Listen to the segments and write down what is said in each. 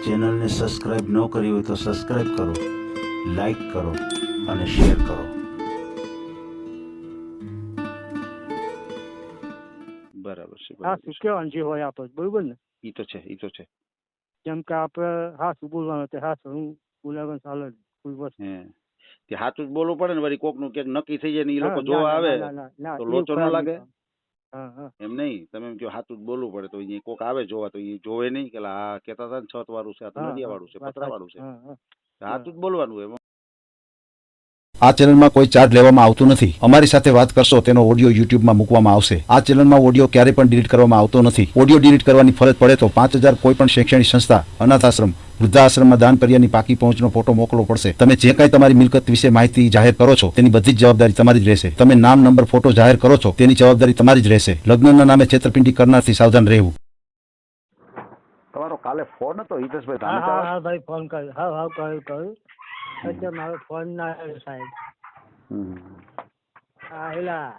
ચેનલને સબસ્ક્રાઇબ ન કરી હોય તો સબસ્ક્રાઇબ કરો, લાઈક કરો અને શેર કરો. બરાબર છે. હા શું કહેવાનું જે હોય આપણે બરોબર ને. ઈ તો છે. જેમ કે આપણે હા શું બોલવાનું તે હા હું બોલાવવાનું ચાલે કોઈ વસ્તુ. તે સાચું જ બોલવું પડે ને. વળી કોક નું ક્યાંક નક્કી થઈ જાય ને એ લોકો જોવા આવે તો લોચો ન લાગે. એમ નહીં, તમે એમ કહો સાચું જ બોલવું પડે તો અહીંયા કોક આવે જોવા તો એ જોવે નહીં કે આ કહેતા હતા ને છત વાળું છે, આ તો નડિયા વાળું છે, પતરા વાળું છે. સાચું જ બોલવાનું એમ. આ ચેનલમાં કોઈ ચાર્જ લેવામાં આવતું નથી. અમારી સાથે વાત કરશો તેનો ઓડિયો યુટ્યુબમાં મૂકવામાં આવશે. આ ચેનલમાં ઓડિયો ક્યારેય પણ ડિલીટ કરવામાં આવતો નથી. ઓડિયો ડિલીટ કરવાની ફરજ પડે તો 5000 કોઈ પણ શૈક્ષણિક સંસ્થા, અનાથ આશ્રમ, વૃદ્ધાશ્રમમાં દાન કર્યાની પાકી પહોંચનો ફોટો મોકલવો પડશે. તમે જે કાંઈ તમારી મિલકત વિશે માહિતી જાહેર કરો છો તેની બધી જ જવાબદારી તમારી જ રહેશે. તમે નામ, નંબર, ફોટો જાહેર કરો છો તેની જવાબદારી તમારી જ રહેશે. લગ્નના નામે છેતરપિંડી કરનારથી સાવધાન રહેવું. તમારો કાલે ફોન હતો હિતેશભાઈ? હા ભાઈ ફોન કર્યો. હા કર્યું. અત્યારે મારો ફોન ના આવ્યો સાહેબ. હા એલા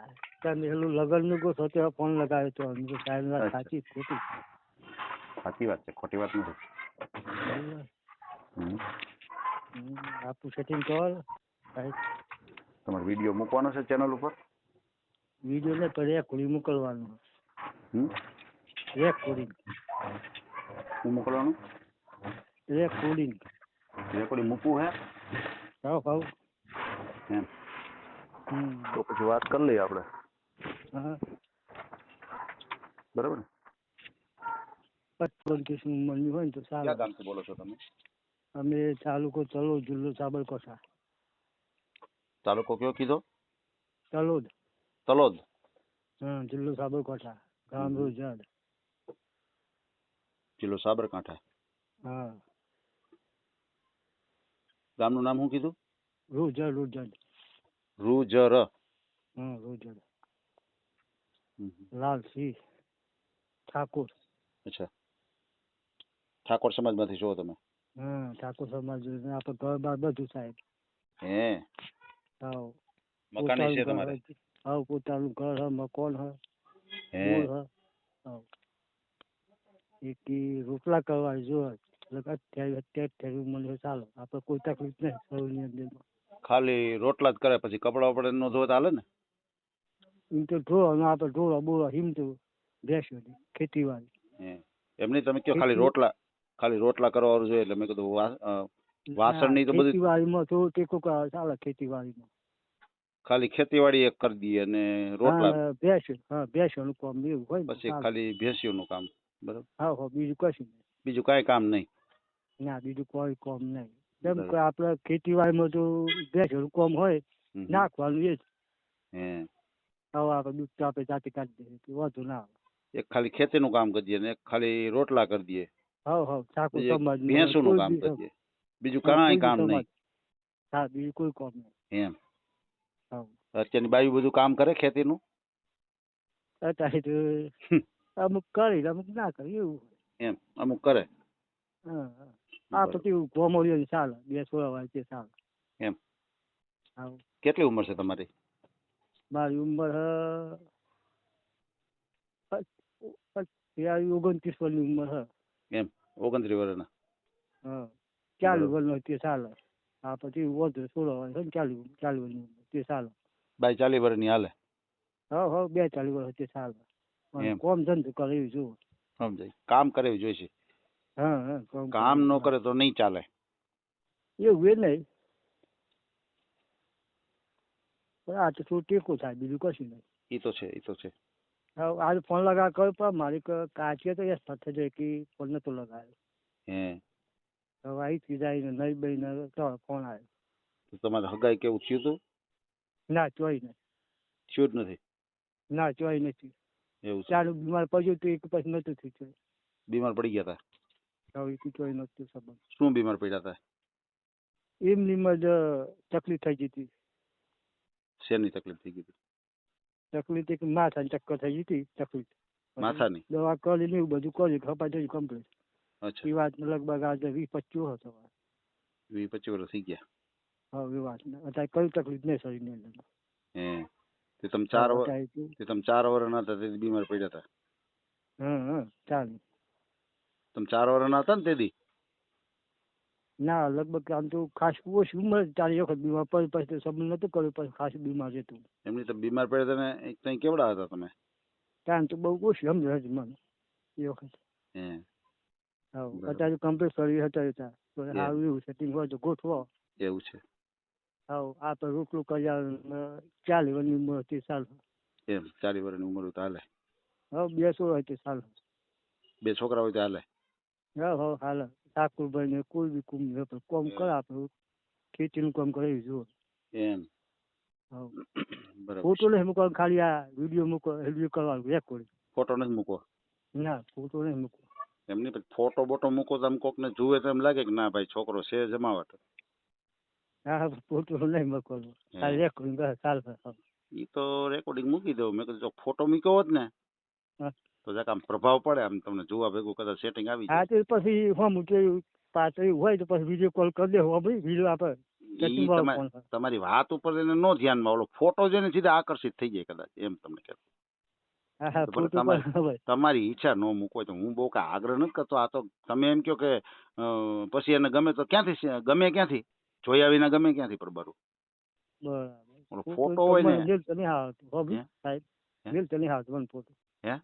તમે પેલું લગન નું ગો સોચો ફોન લગાવ્યો તો સાહેબ સાચી ખોટી? સાચી વાત છે, ખોટી વાત નથી. આપું સેટિંગ કર સાહેબ. તમારો વિડીયો મૂકવાનો છે ચેનલ ઉપર? વિડીયો ને તો રેકોર્ડિંગ મોકલવાનું. રેકોર્ડિંગ શું મોકલવાનું? રેકોર્ડિંગ મૂકવું હે? હાવ એમ તો પછી વાત કરી લઈએ આપણે. હા બરાબર ને? 25 ઉંમરની હોય ને તો સારું. ક્યાં ગામથી બોલો છો તમે? અમે તાલુકો તલોદ, જિલ્લો સાબરકાંઠા. તાલુકો કયો કીધો? તલોદ. હા, જિલ્લો સાબરકાંઠા, ગામ રોજડ. જિલ્લો સાબરકાંઠા. હા. ગામનું નામ શું કીધું? રોજડ. રૂજર. હા, રોજડ. લાલસિંહ ઠાકોર. અચ્છા, ઠાકોર સમાજમાંથી છો તમે? હા, ઠાકોર સમાજ. આપણે ઘર બાર બધું સાહેબ. હે? હાવ. મકાન છે તમારે? હાવ પોતાનું ઘર હ, મકાન હ. હે? હાવ. એક રોટલા કરવા જો અત્યારે મને ચાલો આપણે કોઈ તકલીફ નહીં સૌની અંદર. ખાલી રોટલા જ કરે, પછી કપડા વપડા નો ધોતા હાલે ને? એમ તો ઢોળવાનું આપણે ઢોળા બોળા હિમતું બેસ્યો ખેતીવાડી. એમ નહીં, તમે કયો ખાલી રોટલા કરવા વાળું જોઈએ એટલે મેં કીધું વાસણ ની તો બધી ખેતીવાડીમાં તો ટેકો કરવા ચાલે. ખેતીવાડીમાં ખાલી ખેતીવાડી એક કરી દઈએ અને રોટલા ભેંસોનું કામ એવું હોય પછી ખાલી ભેંસીઓનું કામ. બરાબર. હા બીજું કશું નહીં. બીજું કાંઈ કામ નહીં? ના, બીજું કોઈ કામ નહીં. કેમ કે આપણે ખેતીવાડીમાં તો ભેંસોનું કામ હોય નાખવાનું એ જ. હવે આપણે દૂધ તો આપણે જાતે કાઢી દઈએ, વધુ ના આવે. એક ખાલી ખેતીનું કામ કરી દઈએ ને એક ખાલી રોટલા કરી દઈએ. ઠાકોર સમાજ ભેંસોનું કામ કરી દઈએ, બીજું કાંઈ કામ નહીં. હા, બીજું કોઈ કામ નહીં. એમ અત્યારની બાયું બધું કામ કરે ખેતીનું? અત્યારે તો અમુક કરી અમુક ના કરી એવું. એમ અમુક કરે. હા પછી ગોમડિયો ચાલે, 2 છોડા વાળા તે ચાલે. એમ. હા. કેટલી ઉંમર છે તમારી? મારી ઉંમર 29 વર્ષની ઉંમર હ. એમ 29 વર્ષના? હા, 40 વર્ષનો તે ચાલે. હા પછી વધુ 16 વર્ષ 40 વર્ષની ઉંમર તે ચાલે. 40 વર્ષની હાલે? હા 42 વર્ષ તે ચાલે. કોમ ધંધો કરે એવું જોવું. સમજાય. કામ કરે એવું જોઈશે. હા કામ ન કરે તો નહીં ચાલે. એવું એ નહીં. આ તો થોડું ટેકો થાય, બીજું કશું નહીં. એ તો છે. હા, આજે ફોન લગાવ કર્યો પણ મારી કાચીએ તો સાથે જાય કે ફોન નતો લગાવ્યો. હવે અહીંથી જાય નહીં બહીને ફોન આવ્યો. તો તમારે હગાઈ કેવું થયું હતું? ના, ચોઈ નહીં. થયું જ નથી? ના, ચોઈ નથી. એવું છે? ચાલુ બીમાર પડ્યું હતું એક પછી નતું થયું. બીમાર પડી ગયા હતા? હવે ચોઈ નતું સંબંધ. શું બીમાર પડ્યા હતા? એમની જ તકલીફ થઈ ગઈ હતી. શેની તકલીફ થઈ ગઈ હતી? તકલીફ એક માથાની ચક્કર થઈ ગઈ હતી. તકલીફ માથાની? દવા કરીને એવું બધું કર્યું, ખપાઈ થઈ કમ્પ્લીટ. અચ્છા. એ વાત લગભગ આજે 20-25 હતો. 20-25 વર્ષ થઈ ગયા? હા, એ વાત અત્યારે કઈ તકલીફ નહીં શરીરની અંદર. તે તમે 4 વર્ષના હતા તેથી બીમાર પડ્યા હતા? હા ચાલે. તમે 4 વર્ષના હતા ને તેથી? ના લગભગ આમ તો ખાસ ઓછી ઉંમર તારી વખત બીમાર પડી પછી સંબંધ નતો કર્યો પછી ખાસ બીમાર રહેતું એમની તો બીમાર પડે તને ત્યાં કેવડા હતા તમે? ત્યાં તો બહુ ઓછી સમજ હતી મને એ વખત. હે હા બરાબર. અત્યારે કમ્પ્લીટ શરીર હતા ત્યાં તો એમ. સારું એવું સેટિંગ હોય તો ગોઠવો. એવું છે હા આ તો રોટલું કર્યા 40 વર્ષની ઉંમર હતી સાલ. એમ 40 વર્ષની ઉંમર હોય તો હાલે? હવે 2 16 હતી સાલ. 2 છોકરા હોય તો હાલે? હા હા હાલ ઠાકુરભાઈ ને કોઈ બી કુમ કોમ કરે આપણે ખેતીનું કામ કરે જુઓ. એમ હા બરાબર. ફોટો નહીં મૂકવાનો ખાલી આ વિડીયો વિડીયો કરવાનું રેકોર્ડ. ફોટો નથી મૂકો? ના ફોટો નહીં મૂકવો. એમની પછી ફોટો બોટો મૂકો તો આમ કોકને જુએ તો એમ લાગે કે ના ભાઈ છોકરો છે જમાવટ. હા ફોટો નહીં મૂકવાનો ખાલી રેકોર્ડિંગ કરે ચાલ. ઈ તો રેકોર્ડિંગ મૂકી દઉં. મેં કીધું જો ફોટો મૂક્યો હોત ને તો જરાક આમ પ્રભાવ પડે, આમ તમને જોવા ભેગું કદાચ સેટિંગ આવી હા જાય. તો પછી હું કે પાછળ હોય તો પછી વિડીયો કોલ કરી દે ભાઈ વિડીયો આપણે ઈ તમારી વાત ઉપર એને નો ધ્યાનમાં, ઓલો ફોટો જોઈને સીધા આકર્ષિત થઈ જાય કદાચ, એમ તમને કહું. હા હા ફોટો પર તમારી ઈચ્છા ન મૂકવો તો હું બહુ કઈ આગ્રહ નથી કરતો. આ તો તમે એમ કહો કે પછી એને ગમે તો ક્યાંથી ગમે ક્યાંથી જોયા વિના ગમે ક્યાંથી પરબારું. બરાબર ઓલો ફોટો હોય ને મિલતો નહીં આવતો હોબી સાહેબ મિલતો નહીં આવતો મને ફોટો. હે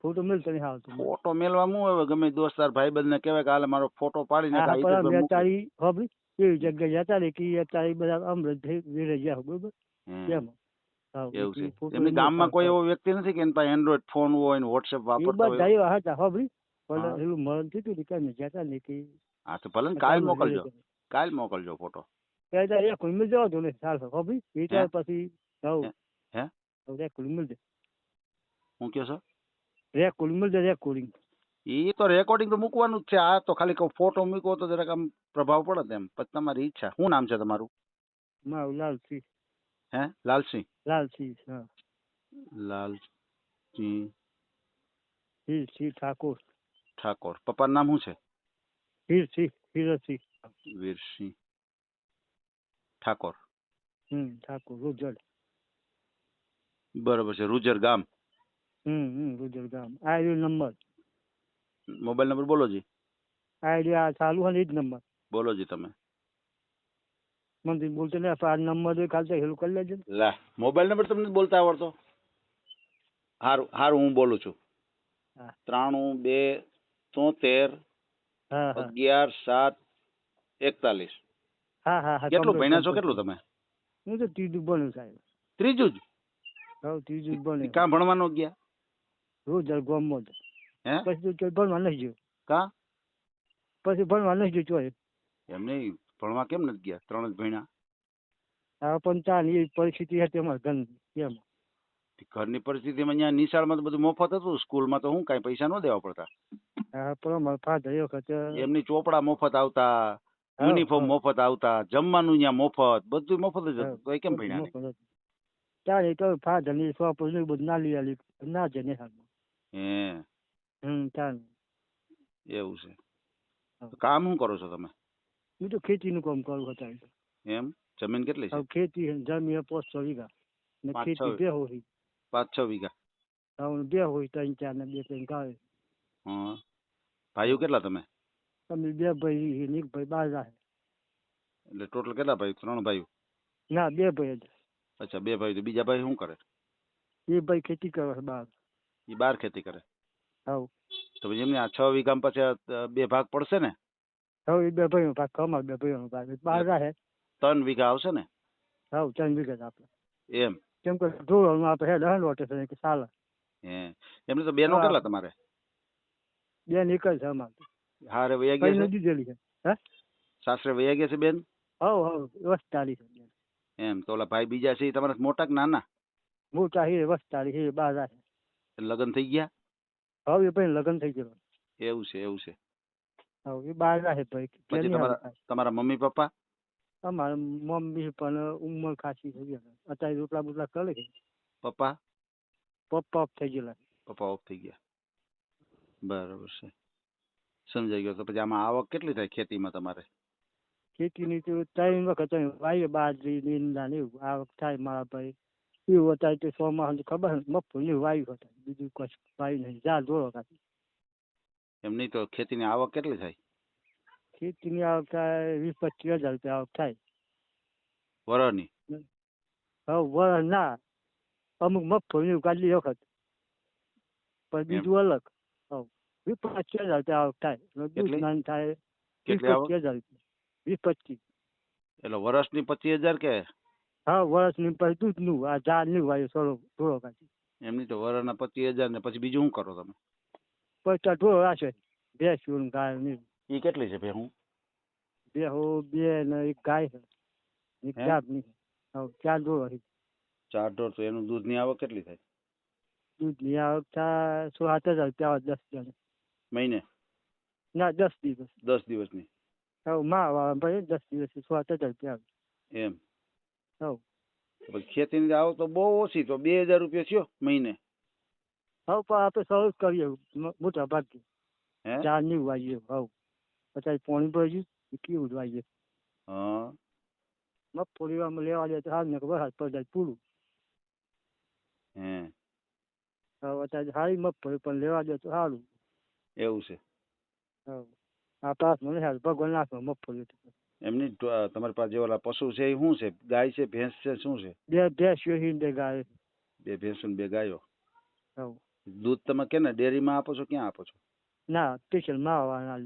ફોટો મિલતો નહીં આવતો. ફોટો મેલવા હું હવે ગમે દોસ્તાર ભાઈબંધ ને કહેવાય કે હાલે મારો ફોટો પાડીને હા YouTube પર પણ મૂકો. તારી હોબી એવી જગ્યાએ જતા રહે કે તારી બધા અમૃત વેરે ગયા બરોબર એમ. એવું છે. એમની ગામમાં કોઈ એવો વ્યક્તિ નથી કે એની પાસે એન્ડ્રોઈડ ફોન હોય ને વોટ્સએપ વાપરતો હોય? બધા એવા હતા હોબી પણ એનું મરણ થયું હતું ને જતા ને કે હા તો ભલે ને કાલ મોકલજો, કાલ મોકલજો ફોટો. ત્યારે એક મિલ જવા દો ને ચાલ હોબી એ ત્યાર પછી હે રેકોર્ડિંગ મિલ જાય. હું કહો છો? રેકોર્ડિંગ મિલ જાય રેકોર્ડિંગ. એ તો રેકોર્ડિંગ તો મૂકવાનું જ છે. આ તો ખાલી કહું ફોટો મૂકો તો જરાક આમ પ્રભાવ પડે એમ. પછી તમારી ઈચ્છા. શું નામ છે તમારું? મારું લાલસિંહ. હે લાલસિંહ? લાલસિંહ હા. લાલસિંહ હીરસિંહ ઠાકોર. ઠાકોર. પપ્પાનું નામ શું છે? હીરસિંહ હીરસિંહ. વીરસિંહ ઠાકોર. ઠાકોર રૂજડ. બરોબર છે. રૂજર ગામ? રૂજડ ગામ. આઈડી નંબર મોબાઈલ નંબર બોલો જી. આઈડી આ ચાલુ હોય એ જ નંબર બોલો જી તમે. મને બોલતો ને આ નંબર દે ખાલી હેલું કરી લેજો. લા મોબાઈલ નંબર તમને બોલતા આવડતો? હારું હારું હું બોલું છું. 93 2 73 11 7 41. હા હા હા. કેટલું ભણ્યા છો? કેટલું તમે? હું તો ત્રીજું બન્યું સાહેબ. ત્રીજું જ? હા ત્રીજું જ બન્યું. કાં ભણવાનો ગયા? રોજ ગામમાં જ. હે પછી ભણવા નહીં ગયો. કાં? પછી ભણવા નહીં ગયો ચોય. એમ નહીં, ભણવા કેમ નથી ગયા? 3 જ ભણ્યા. હા પણ ત્યાં એ પરિસ્થિતિ હતી અમારા ઘરની એમ. ઘરની પરિસ્થિતિમાં અહીંયા નિશાળમાં તો બધું મફત હતું. સ્કૂલમાં તો હું કાંઈ પૈસા ન દેવા પડતા. હા પણ અમારા ફાધર એ વખત એમની ચોપડા મફત આવતા, યુનિફોર્મ મફત આવતા, જમવાનું અહીંયા મફત, બધું મફત જ હતું. તો એ કેમ ભણ્યા નહીં? ત્યારે તો ફાધર ની શોપ બધું ના લઈ આલી ના છે ને હાલમાં. ત્યાં એવું છે. કામ શું કરો છો તમે? હું તો ખેતીનું કામ કરું અત્યારે. એમ? જમીન કેટલી છે? ખેતી જમીન 5-6 વીઘા ને ખેતી 2 હોય. 5-6 વીઘા? હા 2 હોય 3-4 ને 2-3 ગાય. હા. ભાઈઓ કેટલા તમે? તમે 2 ભાઈ ને 1 ભાઈ બહાર જાય. એટલે ટોટલ કેટલા ભાઈ? 3 ભાઈઓ? ના 2 ભાઈ જ. અચ્છા 2 ભાઈ. તો બીજા ભાઈ શું કરે? એ ભાઈ ખેતી કરે છે બહાર. એ બહાર ખેતી કરે? હા. તો પછી એમને આ 6 વીઘામાં પછી 2 ભાગ પડશે ને? હવે એ 2 ભાઈનો ભાગ કમાર 2 ભાઈનો ભાગ બહાર જાય. 3 વીઘા આવશે ને? હા 3 વીઘા જ આપણે. એમ? કેમ કે ઢોળમાં આપણે હેડ હંડ વાટે છે કે ચાલે. એમને તો બેનો કેટલા તમારે? 2 ને 1 જ છે અમારે. હારે વયા ગયા છે? દીધેલી છે. હે? સાસરે વયા ગયા છે બેન? વસ્તારી છે. એમ? તો ઓલા ભાઈ બીજા છે એ તમારા મોટા કે નાના? મોટા હે વસ્તારી હે બહાર જાય. લગ્ન થઈ ગયા? હવે એ ભાઈ લગ્ન થઈ ગયેલું. એવું છે, એવું છે. હવે એ બહાર જાય ભાઈ. પછી તમારા મમ્મી પપ્પા? અમારા મમ્મી પણ ઉંમર ખાસી થઈ ગઈ. અત્યારે રોટલા બોટલા કરે છે. પપ્પા? પપ્પા ઓફ થઈ ગયેલા. પપ્પા ઓફ થઈ ગયા. બરાબર છે, સમજાઈ ગયો. તો પછી આમાં આવક કેટલી થાય ખેતીમાં તમારે? ખેતીની તો 3 વખત વાવીએ બાજરી નીંદા ને એવું આવક થાય મારા ભાઈ. એવું અત્યારે તો 100 માં ખબર મગફળી વાવ્યું હતા. બીજું કશું વાવ્યું નહીં. જા જોડો કાઢી. એમ નહીં તો ખેતીની આવક કેટલી થાય? ખેતીની આવક થાય 20-25 હજાર રૂપિયા આવક થાય. વરસની? હવે વરસ ના અમુક મગફળી કાઢી વખત પણ બીજું અલગ. હવે 20-25 હજાર રૂપિયા આવક થાય. કેટલી? દૂધ થાય કેટલી આવક? 20-25 હજાર રૂપિયા. 20-25. એટલે વરસની 25,000 કે? હા વર્ષની પછી દૂધનું આ ઝાડનું વાયુ ઢોળો કાઢી. એમની તો વરસના 25,000 ને પછી બીજું શું કરો તમે? પછી ઢોળો રાખે ભેંસું ગાય ને. એ કેટલી છે ભેહું? બેહો 2 ને 1 ગાય છે. એક હે? ગાભની. હવે 4 ઢોળો છે. 4 ઢોર તો એનું દૂધની આવક કેટલી થાય દૂધની આવક થાય 7 હજાર રૂપિયા 10 જણ. મહિને? ના 10 દિવસ. 10 દિવસની? હવે માં ભાઈ 10 દિવસ 7 હજાર રૂપિયા આવે. એમ? હવે પછી ખેતીની આવક તો બહુ ઓછી, તો 2,000 રૂપિયા થયો મહિને. હવે પણ આપણે શરૂ જ કરીએ મોટા ભાગે. હે? ઝાડની વાવીએ. હવે પછી પાણી ભર્યું કેવું જ વાવીએ. હા. મગફળી આમાં લેવા જાય તો હાલ ને વરસાદ પડી જાય પૂરું. હે, હવે અત્યારે સારી મગફળી પણ લેવા જાય તો સારું. એવું છે? હવે આ પાસમાં નહીં ભગવાન નાખમાં મગફળી. એમની તમારી પાસે જે ઓલા પશુ છે એ શું છે? ગાય છે, ભેંસ છે, શું છે? 2 ભેંસ્યો છે 2 ગાય. 2 ભેંસો ને 2 ગાયો. હવે દૂધ તમે કેને ડેરીમાં આપો છો, ક્યાં આપો છો? ના સ્પેશિયલ માવા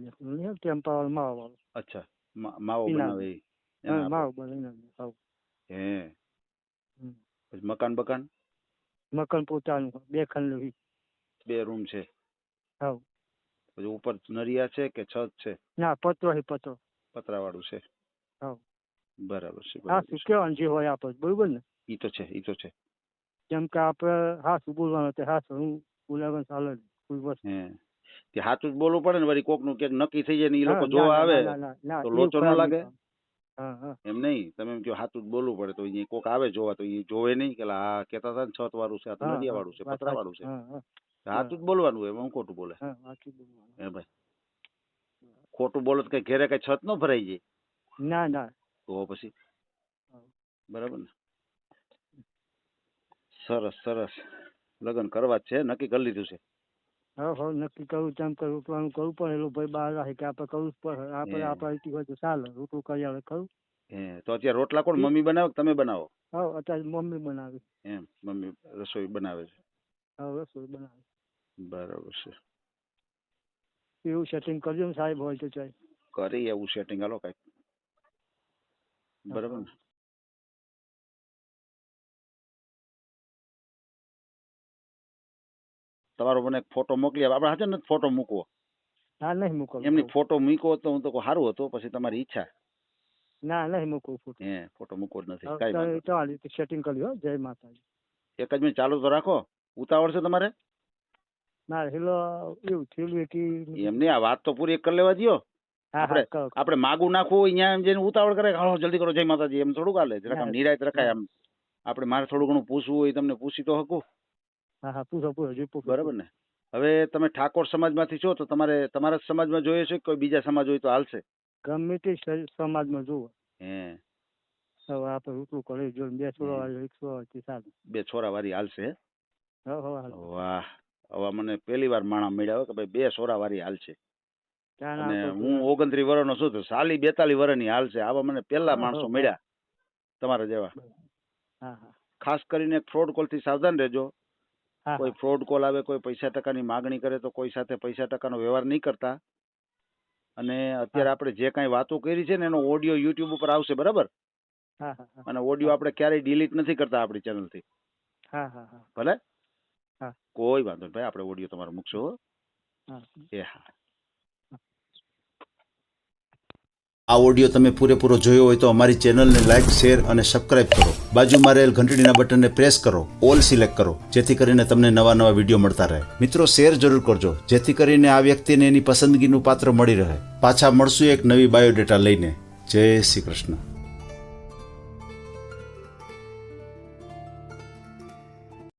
ટેમ્પાવાળો માવા. અચ્છા, માવો બનાવે ઈ? એને હા આપો. માવો બનાવીને. હવે હે. પછી મકાન બકાન? મકાન પોતાનું 2 ખંડ. 2 રૂમ છે? હવે પછી ઉપર નરિયા છે કે છત છે? ના પતરો છે પતરો. પતરાવાળું છે? હા. બરાબર છે, હા બરાબર શું છે. કહેવાનું જે હોય આપણે બરોબર ને. ઈ તો છે, ઈ તો છે. જેમ કે આપણે હાસું બોલવાનું તે હાસું હું બોલાવવાનું ચાલે જ. કોઈ વસ્તુ. હે. કે સાચું જ બોલવું પડે ને, વળી કોકનું ક્યાંક નક્કી થઈ જાય ને એ લોકો હા, જોવા ના, આવે ના, ના, ના, તો એવું લોચો ન ખરાબ લાગે? નહીં. હા હા એમ નહીં, તમે એમ કહો સાચું જ બોલવું પડે તો અહીંયા કોક આવે જોવા તો એ જોવે નહીં કે આ કહેતા હતા ને 6 વાળું છે, આ તો હા, નડિયા હા, વાળું છે, વાત પતરા વાળું સાચી. છે. હા હા સાચું જ બોલવાનું હોય, એમાં ખોટું બોલે? હા સાચું બોલવાનું. હે ભાઈ, ખોટું બોલો તો કઈ ઘેરે કઈ છત ન ભરાઈ જાય ના ના. તો પછી? હા. બરાબર ને? સરસ સરસ. લગ્ન કરવા જ છે, નક્કી કરી લીધું છે? હવે નક્કી કરવું તેમ કરવું પણ કરવું પડે. એલો ભાઈ બહાર રાખે કે આપણે કરવું જ પડે. આપણે આપણા રીતિ હોય તો ચાલે. રોટલું કરી આવે ખરું. હે. તો અત્યારે રોટલા કોણ, મમ્મી બનાવે કે તમે બનાવો? હવે અત્યારે મમ્મી બનાવે. એમ, મમ્મી રસોઈ બનાવે છે? હવે રસોઈ બનાવે. બરાબર છે. એવું સેટિંગ કરજો ને સાહેબ હોય તો ચાલ. કરી એવું સેટિંગ હાલો કઈક. બરાબર ને? તમારો મને ફોટો મોકલી આપો. આપણે હાજર નથી ફોટો મૂકવો? હા નહીં મૂકો. એમની ફોટો મૂકો તો હું તો કહું સારું હતું, પછી તમારી ઈચ્છા. ના નહીં મૂકવું ફોટો. હે, ફોટો મૂકવો જ નથી. કઈ વાંધો. તમારી રીતે સેટિંગ કર્યું. જય માતાજી. એક જ મિનિટ ચાલુ તો રાખો. ઉતાવળ છે તમારે? ના હેલો એવું થયેલું કે એમ નહીં, આ વાત તો પૂરી કરી લેવા દો. હા આપણે હા કહો. આપણે માગું નાખવું અહીંયા એમ જઈને ઉતાવળ કરે, હાલો જલ્દી કરો, જય માતાજી, એમ થોડું ચાલે. જરાક આમ નિરાયત રખાય. આમ આપણે મારે થોડું ઘણું પૂછવું હોય તમને પૂછી તો શકું. હા હા પૂછો પૂછો જે પૂછો. બરાબર ને? હવે તમે ઠાકોર સમાજમાંથી છો તો તમારે તમારા જ સમાજમાં જોઈએ છે કે કોઈ બીજા સમાજ હોય તો હાલશે? ગમે તે સમાજમાં જુઓ. હે. હવે આપણે રૂટલું કરી જો 2 છોરા વાળી 100 ચાલે. 2 છોરા વાળી હાલશે? હા હા. વાહ, હવે મને પહેલી વાર માણસ મળ્યા કે ભાઈ 2 છોરા વાળી હાલશે. અને હું 29 વર્ષનો છું તો સાલી 42 વર્ષની હાલશે. આવા મને પહેલા માણસો મળ્યા તમારા જેવા. હા હા. ખાસ કરીને ફ્રોડ કોલ થી સાવધાન રહેજો. હા કોઈ ફ્રોડ કોલ આવે, કોઈ પૈસા ટકાની માગણી કરે તો કોઈ સાથે પૈસા ટકાનો વ્યવહાર નહીં કરતા. અને અત્યારે આપણે જે કાંઈ વાતો કરી છે ને એનો ઓડિયો યુટ્યુબ ઉપર આવશે, બરાબર? હા હા. અને ઓડિયો આપણે ક્યારેય ડિલીટ નથી કરતા આપણી ચેનલથી. હા હા હા. ભલે? હા. કોઈ વાંધો નહીં ભાઈ, આપણે ઓડિયો તમારો મૂકશો. હા. એ હા. આ ઓડિયો તમે પૂરેપૂરો જોયો હોય તો અમારી ચેનલને લાઇક, શેર અને સબસ્ક્રાઇબ કરો. બાજુમાં રહેલ ઘંટડીના બટનને પ્રેસ કરો, ઓલ સિલેક્ટ કરો, જેથી કરીને તમને નવા નવા વિડીયો મળતા રહે. મિત્રો શેર જરૂર કરજો, જેથી કરીને આ વ્યક્તિને એની પસંદગીનું પાત્ર મળી રહે. પાછા મળશું એક નવી બાયોડેટા લઈને. જય શ્રી કૃષ્ણ.